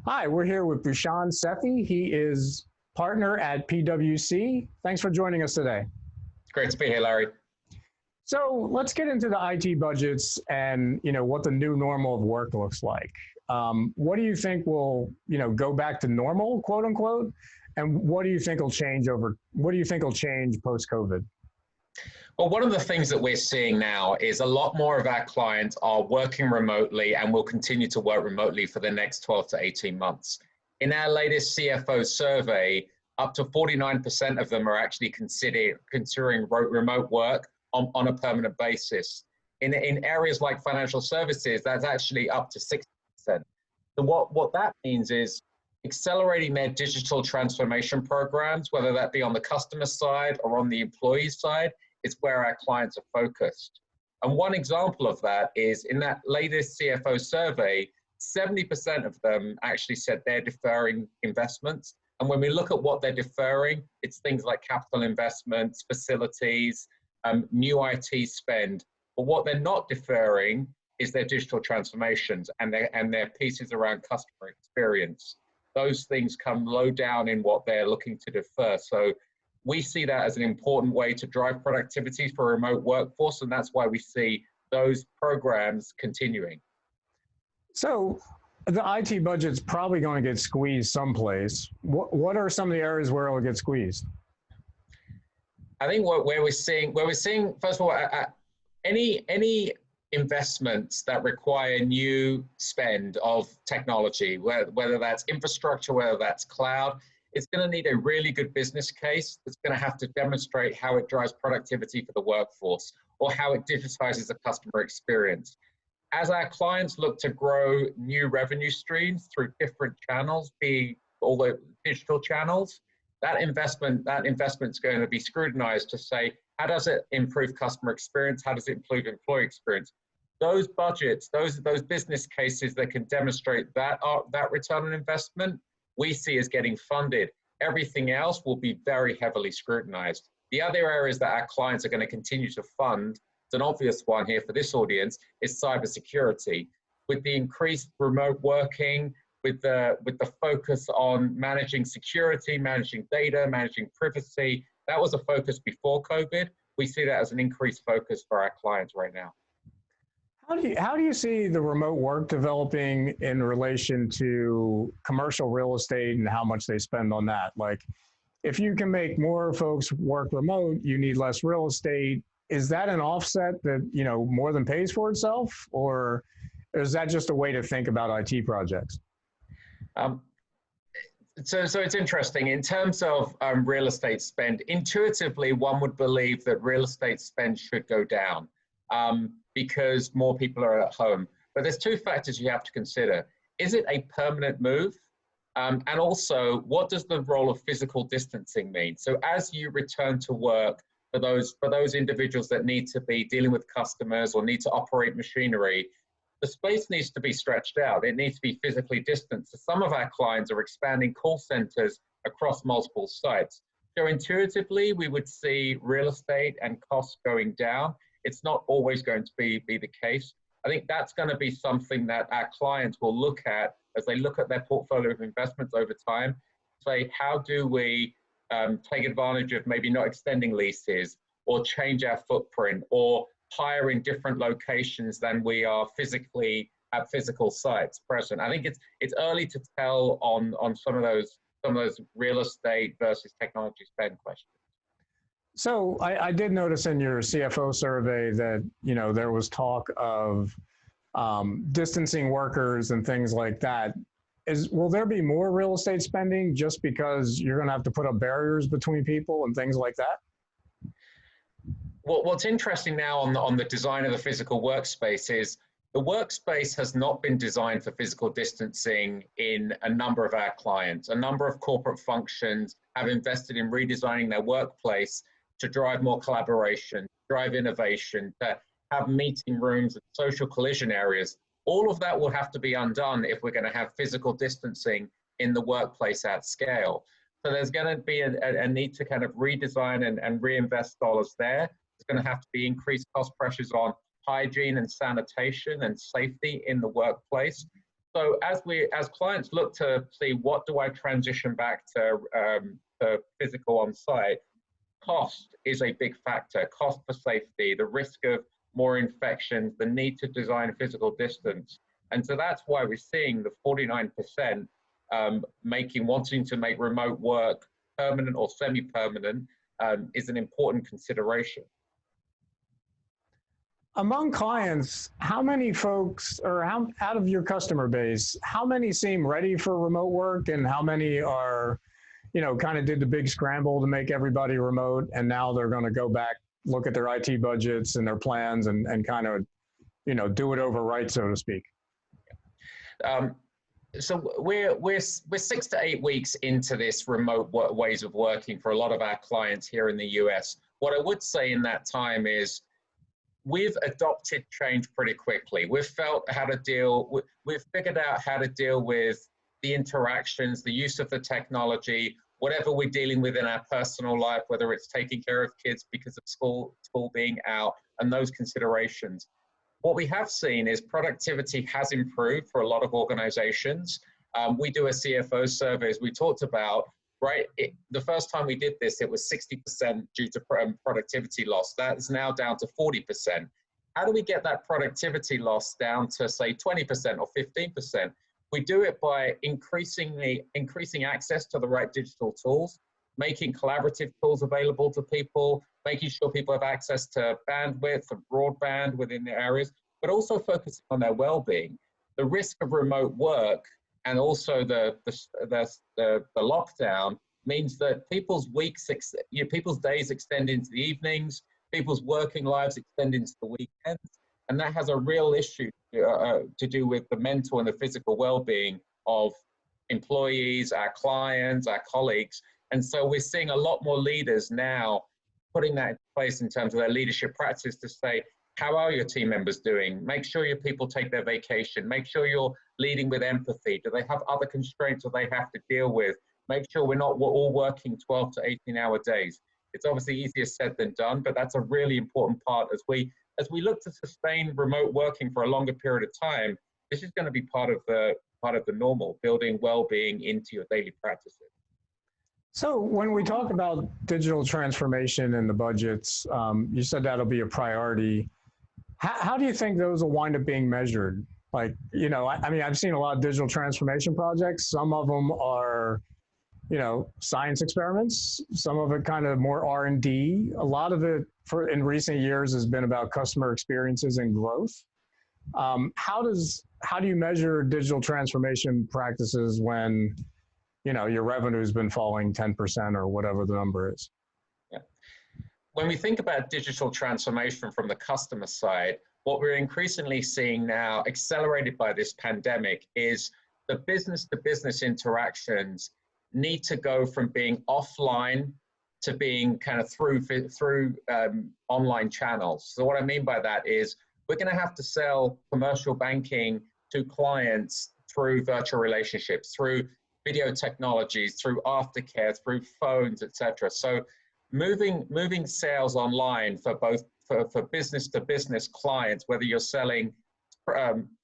Hi, we're here with Bhushan Sethi. He is partner at PwC. Thanks for joining us today. Great to be here, Larry. So let's get into the IT budgets and what the new normal of work looks like. What do you think will go back to normal, quote unquote, and what do you think will change post COVID? Well, one of the things that we're seeing now is a lot more of our clients are working remotely and will continue to work remotely for the next 12 to 18 months. In our latest CFO survey, up to 49% of them are actually considering remote work on a permanent basis. In areas like financial services, that's actually up to 60%. So what that means is accelerating their digital transformation programs, whether that be on the customer side or on the employee side, is where our clients are focused. And one example of that is in that latest CFO survey, 70% of them actually said they're deferring investments. And when we look at what they're deferring, it's things like capital investments, facilities, new IT spend. But what they're not deferring is their digital transformations and their pieces around customer experience. Those things come low down in what they're looking to defer. So we see that as an important way to drive productivity for a remote workforce, and that's why we see those programs continuing. So the IT budget's probably going to get squeezed someplace. What are some of the areas where it'll get squeezed? I think where we're seeing, first of all, any investments that require new spend of technology, whether that's infrastructure, whether that's cloud, it's going to need a really good business case that's going to have to demonstrate how it drives productivity for the workforce or how it digitizes the customer experience. As our clients look to grow new revenue streams through different channels, be all the digital channels, that investment's going to be scrutinized to say, how does it improve customer experience? How does it improve employee experience? Those budgets, those business cases that can demonstrate that return on investment, we see as getting funded. Everything else will be very heavily scrutinized. The other areas that our clients are going to continue to fund, it's an obvious one here for this audience, is cybersecurity. With the increased remote working, with the focus on managing security, managing data, managing privacy, that was a focus before COVID. We see that as an increased focus for our clients right now. How do you see the remote work developing in relation to commercial real estate and how much they spend on that? Like, if you can make more folks work remote, you need less real estate. Is that an offset that, more than pays for itself? Or is that just a way to think about IT projects? So it's interesting. In terms of real estate spend, intuitively, one would believe that real estate spend should go down. Because more people are at home. But there's two factors you have to consider. Is it a permanent move? And also, what does the role of physical distancing mean? So as you return to work, for those individuals that need to be dealing with customers or need to operate machinery, the space needs to be stretched out. It needs to be physically distanced. So some of our clients are expanding call centers across multiple sites. So intuitively, we would see real estate and costs going down. It's not always going to be the case. I think that's going to be something that our clients will look at as they look at their portfolio of investments over time. Say, how do we take advantage of maybe not extending leases or change our footprint or hire in different locations than we are physically at physical sites present. I think it's early to tell on some of those real estate versus technology spend questions. So I did notice in your CFO survey that, there was talk of distancing workers and things like that. Will there be more real estate spending just because you're going to have to put up barriers between people and things like that? Well, what's interesting now on the design of the physical workspace is the workspace has not been designed for physical distancing in a number of our clients. A number of corporate functions have invested in redesigning their workplace to drive more collaboration, drive innovation, to have meeting rooms and social collision areas. All of that will have to be undone if we're going to have physical distancing in the workplace at scale. So there's going to be a need to kind of redesign and reinvest dollars there. There's going to have to be increased cost pressures on hygiene and sanitation and safety in the workplace. So as clients look to see what do I transition back to physical on site, cost is a big factor. Cost for safety, the risk of more infections, the need to design physical distance. And so that's why we're seeing the 49% wanting to make remote work permanent or semi-permanent is an important consideration. Among clients, how many folks, or out of your customer base, how many seem ready for remote work, and how many are, kind of did the big scramble to make everybody remote, and now they're going to go back, look at their IT budgets and their plans, and kind of, do it over right, so to speak? So we're 6 to 8 weeks into this remote ways of working for a lot of our clients here in the US. What I would say in that time is we've adopted change pretty quickly. We've figured out how to deal with the interactions, the use of the technology, whatever we're dealing with in our personal life, whether it's taking care of kids because of school being out and those considerations. What we have seen is productivity has improved for a lot of organizations. We do a CFO survey, as we talked about, right? The first time we did this, it was 60% due to productivity loss. That is now down to 40%. How do we get that productivity loss down to, say, 20% or 15%? We do it by increasing access to the right digital tools, making collaborative tools available to people, making sure people have access to bandwidth and broadband within their areas, but also focusing on their well-being. The risk of remote work and also the lockdown means that people's days extend into the evenings, people's working lives extend into the weekends, and that has a real issue to do with the mental and the physical well-being of employees, our clients, our colleagues. And so we're seeing a lot more leaders now putting that in place in terms of their leadership practice to say, how are your team members doing? Make sure your people take their vacation. Make sure you're leading with empathy. Do they have other constraints that they have to deal with? Make sure we're all working 12 to 18-hour days. It's obviously easier said than done, but that's a really important part as we look to sustain remote working for a longer period of time. This is going to be part of the normal, building well-being into your daily practices. So when we talk about digital transformation and the budgets, you said that'll be a priority. How do you think those will wind up being measured? Like, I mean, I've seen a lot of digital transformation projects. Some of them are, science experiments. Some of it kind of more R&D. A lot of it in recent years has been about customer experiences and growth. How do you measure digital transformation practices when your revenue has been falling 10% or whatever the number is? Yeah. When we think about digital transformation from the customer side, what we're increasingly seeing now, accelerated by this pandemic, is the business-to-business interactions need to go from being offline to being kind of through online channels. So what I mean by that is we're going to have to sell commercial banking to clients through virtual relationships, through video technologies, through aftercare, through phones, etc. So moving sales online for business-to-business clients, whether you're selling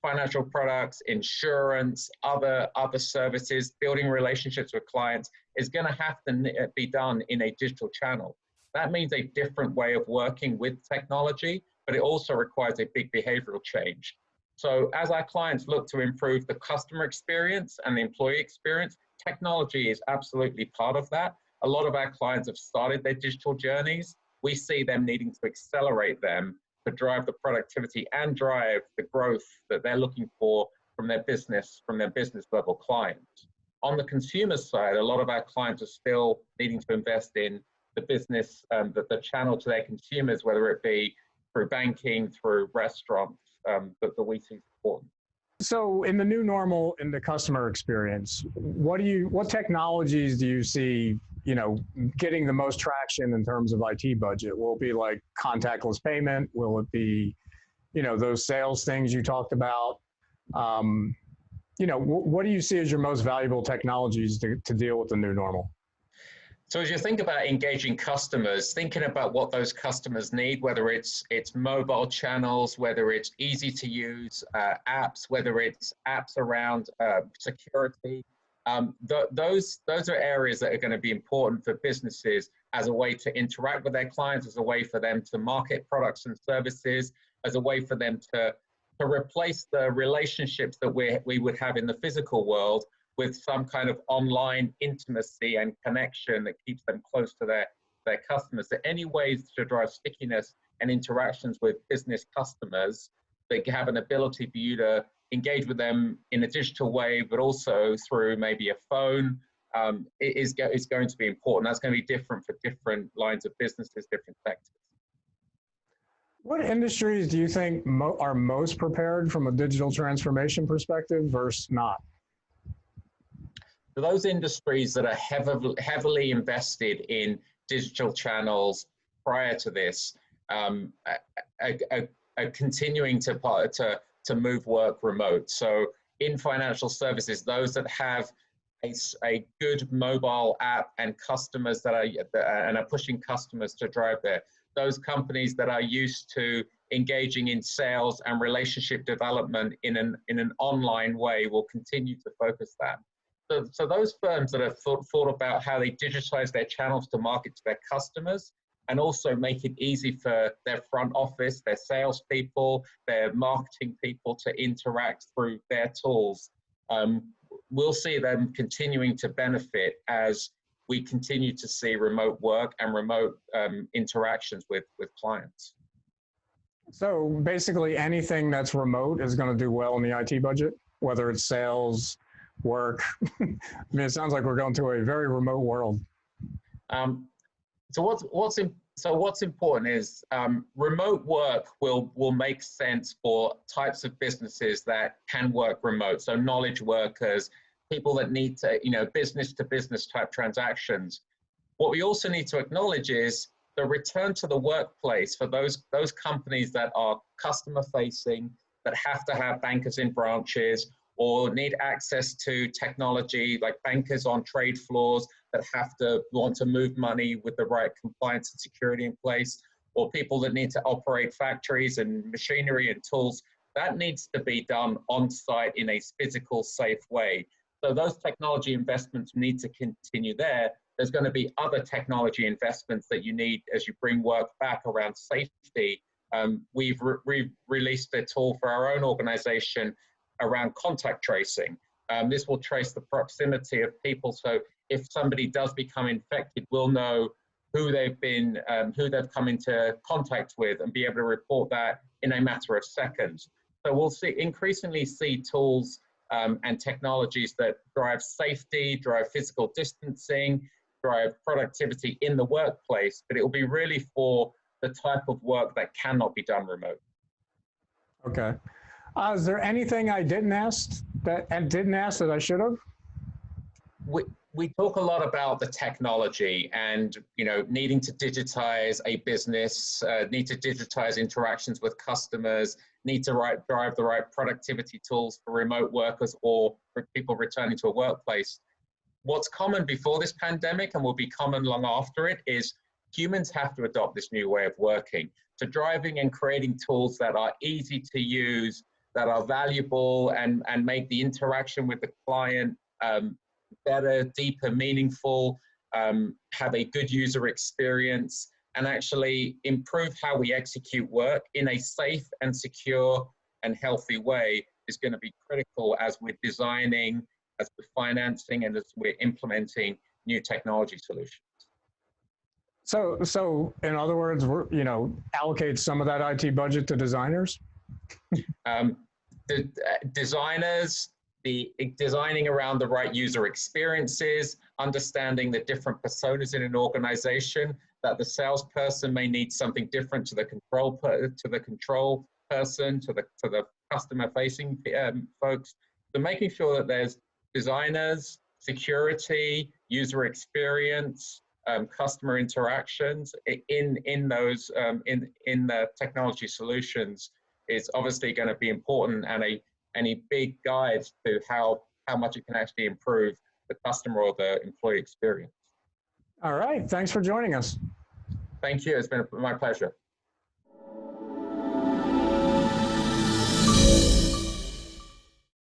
financial products, insurance, other services, building relationships with clients, is going to have to be done in a digital channel. That means a different way of working with technology, but it also requires a big behavioral change. So as our clients look to improve the customer experience and the employee experience, technology is absolutely part of that. A lot of our clients have started their digital journeys. We see them needing to accelerate them to drive the productivity and drive the growth that they're looking for from their business level clients. On the consumer side, a lot of our clients are still needing to invest in the business, the channel to their consumers, whether it be through banking, through restaurants, that we see important. So in the new normal, in the customer experience, what technologies do you see, getting the most traction in terms of IT budget? Will it be like contactless payment? Will it be, those sales things you talked about? What do you see as your most valuable technologies to deal with the new normal? So as you think about engaging customers, thinking about what those customers need, whether it's mobile channels, whether it's easy to use apps, whether it's apps around security, those are areas that are going to be important for businesses as a way to interact with their clients, as a way for them to market products and services, as a way for them to replace the relationships that we would have in the physical world with some kind of online intimacy and connection that keeps them close to their customers. So any ways to drive stickiness and interactions with business customers that have an ability for you to engage with them in a digital way, but also through maybe a phone, is going to be important. That's going to be different for different lines of businesses, different sectors. What industries do you think are most prepared from a digital transformation perspective versus not? For those industries that are heavily invested in digital channels prior to this, are continuing to move work remote. So in financial services, those that have a good mobile app and customers that are pushing customers to drive there. Those companies that are used to engaging in sales and relationship development in an online way will continue to focus that. So those firms that have thought about how they digitize their channels to market to their customers and also make it easy for their front office, their salespeople, their marketing people to interact through their tools, we'll see them continuing to benefit as we continue to see remote work and remote interactions with clients. So basically anything that's remote is going to do well in the IT budget, whether it's sales, work. I mean, it sounds like we're going to a very remote world. So what's important is remote work will make sense for types of businesses that can work remote. So knowledge workers, people that need to, business to business type transactions. What we also need to acknowledge is the return to the workplace for those companies that are customer facing, that have to have bankers in branches or need access to technology, like bankers on trade floors that want to move money with the right compliance and security in place, or people that need to operate factories and machinery and tools. That needs to be done on site in a physical, safe way. So those technology investments need to continue there. There's going to be other technology investments that you need as you bring work back around safety. We've released a tool for our own organization around contact tracing. This will trace the proximity of people. So if somebody does become infected, we'll know who they've come into contact with and be able to report that in a matter of seconds. So we'll increasingly see tools and technologies that drive safety, drive physical distancing, drive productivity in the workplace, but it will be really for the type of work that cannot be done remote. Okay. Is there anything I didn't ask that I should have? We talk a lot about the technology and needing to digitize a business, need to digitize interactions with customers, need to drive the right productivity tools for remote workers or for people returning to a workplace. What's common before this pandemic and will be common long after it is humans have to adopt this new way of working. So driving and creating tools that are easy to use, that are valuable and make the interaction with the client better, deeper, meaningful, have a good user experience, and actually improve how we execute work in a safe and secure and healthy way is going to be critical as we're designing, as we're financing, and as we're implementing new technology solutions. So in other words, we're, allocate some of that IT budget to designers? The designers, designing around the right user experiences, understanding the different personas in an organization, that the salesperson may need something different to the control person, to the customer facing folks. So making sure that there's designers, security, user experience, customer interactions in those in the technology solutions is obviously going to be important and a big guide to how much it can actually improve the customer or the employee experience. All right. Thanks for joining us. Thank you. It's been my pleasure.